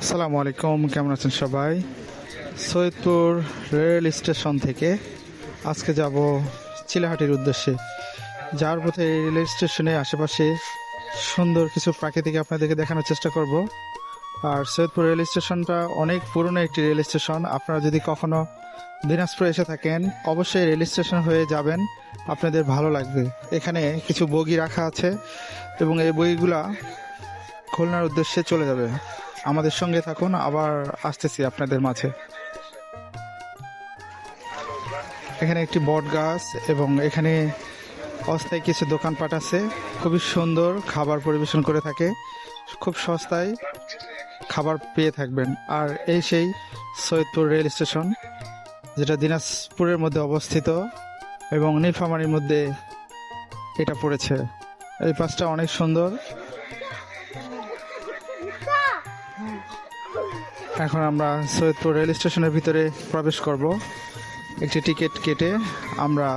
আসসালামু আলাইকুম, কেমন আছেন সবাই? সৈয়দপুর রেল স্টেশন থেকে আজকে যাব চিলাহাটির উদ্দেশ্যে। যাওয়ার পথে এই রেল স্টেশনের আশেপাশে সুন্দর কিছু প্রাকৃতিক আপনাদেরকে দেখানোর চেষ্টা করব। আর সৈয়দপুর রেল স্টেশনটা অনেক পুরনো একটি রেল স্টেশন। আপনারা যদি কখনো দিনাজপুর এসে থাকেন, অবশ্যই রেল স্টেশন হয়ে যাবেন, আপনাদের ভালো লাগবে। এখানে কিছু বগি রাখা আছে এবং এই বগিগুলা খুলনার উদ্দেশ্যে চলে যাবে। আমাদের সঙ্গে থাকুন, আবার আসতেছি আপনাদের মাঝে। এখানে একটি বট গাছ এবং এখানে অস্থায়ী কিছু দোকানপাট আছে। খুবই সুন্দর খাবার পরিবেশন করে থাকে, খুব সস্তায় খাবার পেয়ে থাকবেন। আর এই সেই সৈয়দপুর রেল স্টেশন, যেটা দিনাজপুরের মধ্যে অবস্থিত এবং নীলফামারীর মধ্যে এটা পড়েছে। এই পাশটা অনেক সুন্দর। এখন আমরা সৈয়দপুর রেল স্টেশনের ভিতরে প্রবেশ করব। একটি টিকিট কেটে আমরা